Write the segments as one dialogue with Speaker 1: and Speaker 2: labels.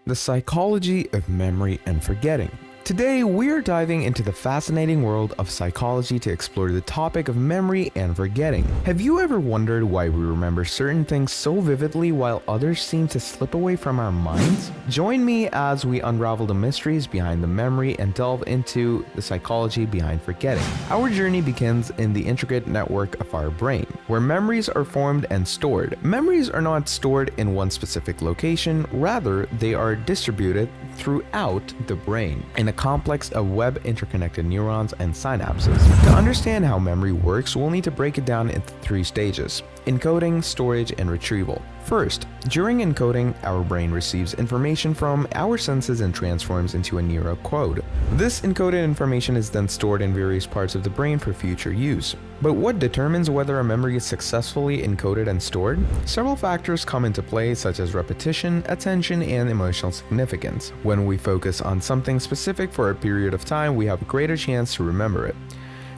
Speaker 1: The psychology of memory and forgetting. Today, we're diving into the fascinating world of psychology to explore the topic of memory and forgetting. Have you ever wondered why we remember certain things so vividly while others seem to slip away from our minds? Join me as we unravel the mysteries behind the memory and delve into the psychology behind forgetting. Our journey begins in the intricate network of our brain, where memories are formed and stored. Memories are not stored in one specific location, rather, they are distributed throughout the brain in a complex of web interconnected neurons and synapses. To understand how memory works, we'll need to break it down into three stages: encoding, storage, and retrieval. First, during encoding, our brain receives information from our senses and transforms into a neural code. This encoded information is then stored in various parts of the brain for future use. But what determines whether a memory is successfully encoded and stored? Several factors come into play, such as repetition, attention, and emotional significance. When we focus on something specific for a period of time, we have a greater chance to remember it.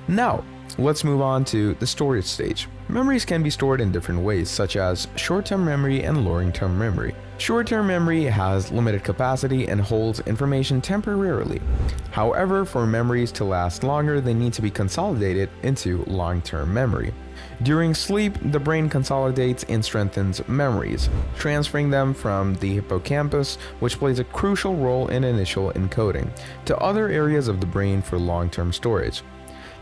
Speaker 1: Now, let's move on to the storage stage. Memories can be stored in different ways, such as short-term memory and long-term memory. Short-term memory has limited capacity and holds information temporarily. However, for memories to last longer, they need to be consolidated into long-term memory. During sleep, the brain consolidates and strengthens memories, transferring them from the hippocampus, which plays a crucial role in initial encoding, to other areas of the brain for long-term storage.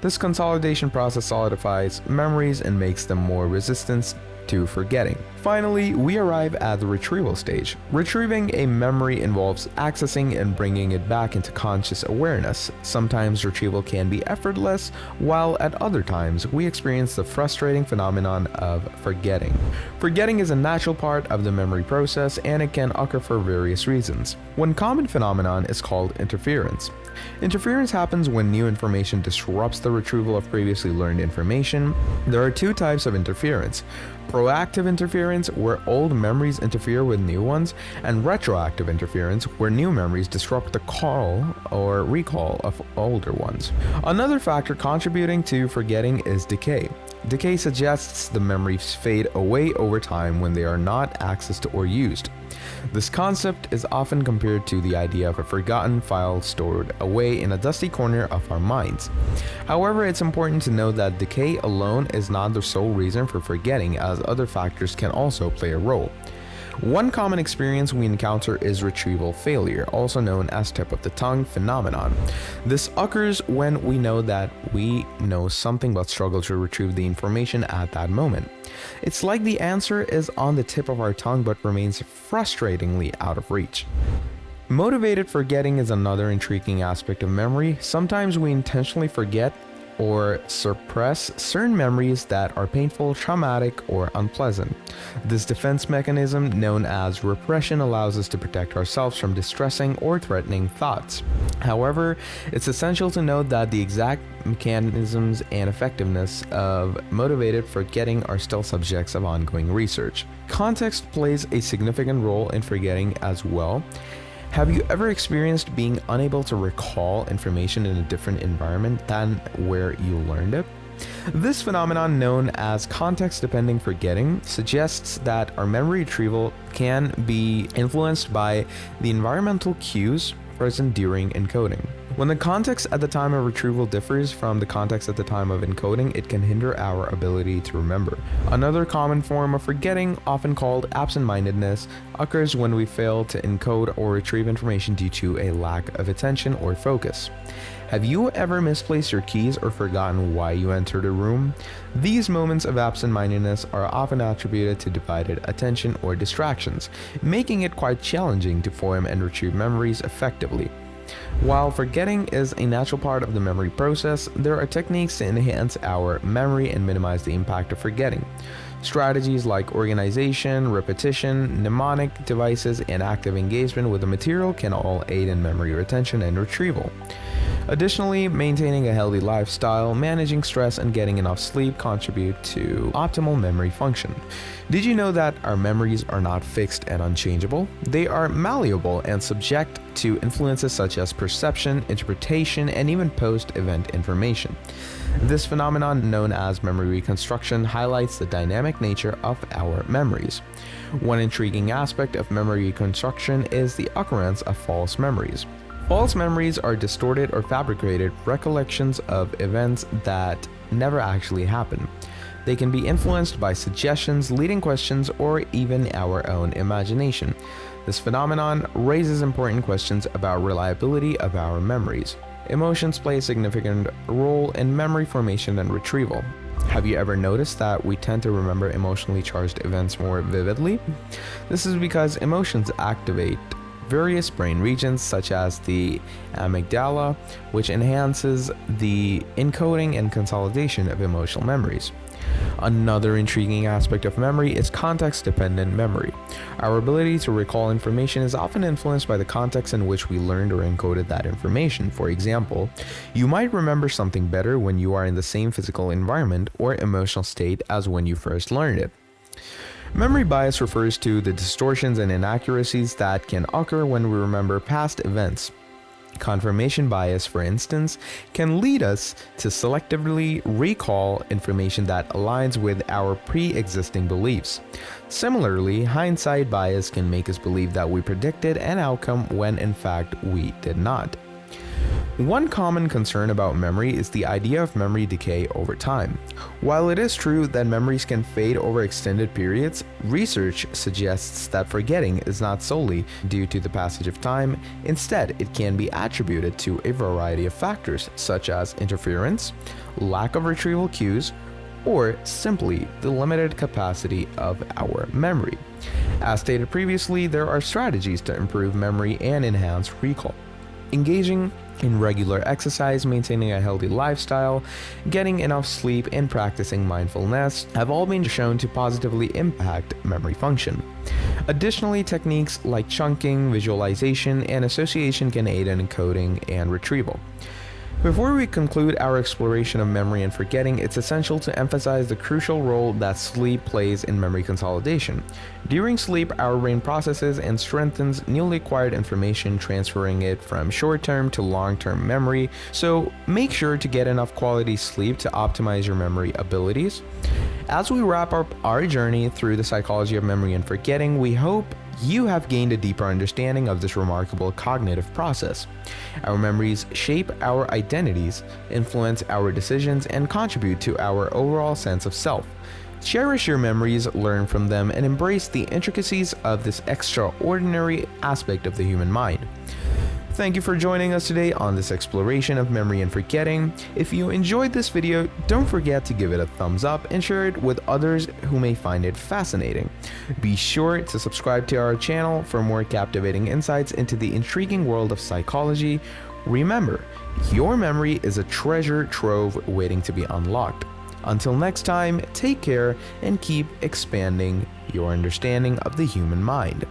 Speaker 1: This consolidation process solidifies memories and makes them more resistant to forgetting. Finally, we arrive at the retrieval stage. Retrieving a memory involves accessing and bringing it back into conscious awareness. Sometimes retrieval can be effortless, while at other times we experience the frustrating phenomenon of forgetting. Forgetting is a natural part of the memory process, and it can occur for various reasons. One common phenomenon is called interference. Interference happens when new information disrupts the retrieval of previously learned information. There are two types of interference: proactive interference, where old memories interfere with new ones, and retroactive interference, where new memories disrupt the call or recall of older ones. Another factor contributing to forgetting is decay. Decay suggests the memories fade away over time when they are not accessed or used. This concept is often compared to the idea of a forgotten file stored away in a dusty corner of our minds. However, it's important to note that decay alone is not the sole reason for forgetting, as other factors can also play a role. One common experience we encounter is retrieval failure, also known as tip of the tongue phenomenon. This occurs when we know that we know something but struggle to retrieve the information at that moment. It's like the answer is on the tip of our tongue but remains frustratingly out of reach. Motivated forgetting is another intriguing aspect of memory. Sometimes we intentionally forget or suppress certain memories that are painful, traumatic, or unpleasant. This defense mechanism, known as repression, allows us to protect ourselves from distressing or threatening thoughts. However, it's essential to note that the exact mechanisms and effectiveness of motivated forgetting are still subjects of ongoing research. Context plays a significant role in forgetting as well. Have you ever experienced being unable to recall information in a different environment than where you learned it? This phenomenon, known as context-dependent forgetting, suggests that our memory retrieval can be influenced by the environmental cues present during encoding. When the context at the time of retrieval differs from the context at the time of encoding, it can hinder our ability to remember. Another common form of forgetting, often called absent-mindedness, occurs when we fail to encode or retrieve information due to a lack of attention or focus. Have you ever misplaced your keys or forgotten why you entered a room? These moments of absent-mindedness are often attributed to divided attention or distractions, making it quite challenging to form and retrieve memories effectively. While forgetting is a natural part of the memory process, there are techniques to enhance our memory and minimize the impact of forgetting. Strategies like organization, repetition, mnemonic devices, and active engagement with the material can all aid in memory retention and retrieval. Additionally, maintaining a healthy lifestyle, managing stress, and getting enough sleep contribute to optimal memory function. Did you know that our memories are not fixed and unchangeable? They are malleable and subject to influences such as perception, interpretation, and even post-event information. This phenomenon, known as memory reconstruction, highlights the dynamic nature of our memories. One intriguing aspect of memory reconstruction is the occurrence of false memories. False memories are distorted or fabricated recollections of events that never actually happened. They can be influenced by suggestions, leading questions, or even our own imagination. This phenomenon raises important questions about reliability of our memories. Emotions play a significant role in memory formation and retrieval. Have you ever noticed that we tend to remember emotionally charged events more vividly? This is because emotions activate various brain regions such as the amygdala, which enhances the encoding and consolidation of emotional memories. Another intriguing aspect of memory is context-dependent memory. Our ability to recall information is often influenced by the context in which we learned or encoded that information. For example, you might remember something better when you are in the same physical environment or emotional state as when you first learned it. Memory bias refers to the distortions and inaccuracies that can occur when we remember past events. Confirmation bias, for instance, can lead us to selectively recall information that aligns with our pre-existing beliefs. Similarly, hindsight bias can make us believe that we predicted an outcome when in fact we did not. One common concern about memory is the idea of memory decay over time. While it is true that memories can fade over extended periods, research suggests that forgetting is not solely due to the passage of time. Instead, it can be attributed to a variety of factors, such as interference, lack of retrieval cues, or simply the limited capacity of our memory. As stated previously, there are strategies to improve memory and enhance recall. Engaging in regular exercise, maintaining a healthy lifestyle, getting enough sleep, and practicing mindfulness have all been shown to positively impact memory function. Additionally, techniques like chunking, visualization, and association can aid in encoding and retrieval. Before we conclude our exploration of memory and forgetting, it's essential to emphasize the crucial role that sleep plays in memory consolidation. During sleep, our brain processes and strengthens newly acquired information, transferring it from short-term to long-term memory, so make sure to get enough quality sleep to optimize your memory abilities. As we wrap up our journey through the psychology of memory and forgetting, we hope you have gained a deeper understanding of this remarkable cognitive process. Our memories shape our identities, influence our decisions, and contribute to our overall sense of self. Cherish your memories, learn from them, and embrace the intricacies of this extraordinary aspect of the human mind. Thank you for joining us today on this exploration of memory and forgetting. If you enjoyed this video, don't forget to give it a thumbs up and share it with others who may find it fascinating. Be sure to subscribe to our channel for more captivating insights into the intriguing world of psychology. Remember, your memory is a treasure trove waiting to be unlocked. Until next time, take care and keep expanding your understanding of the human mind.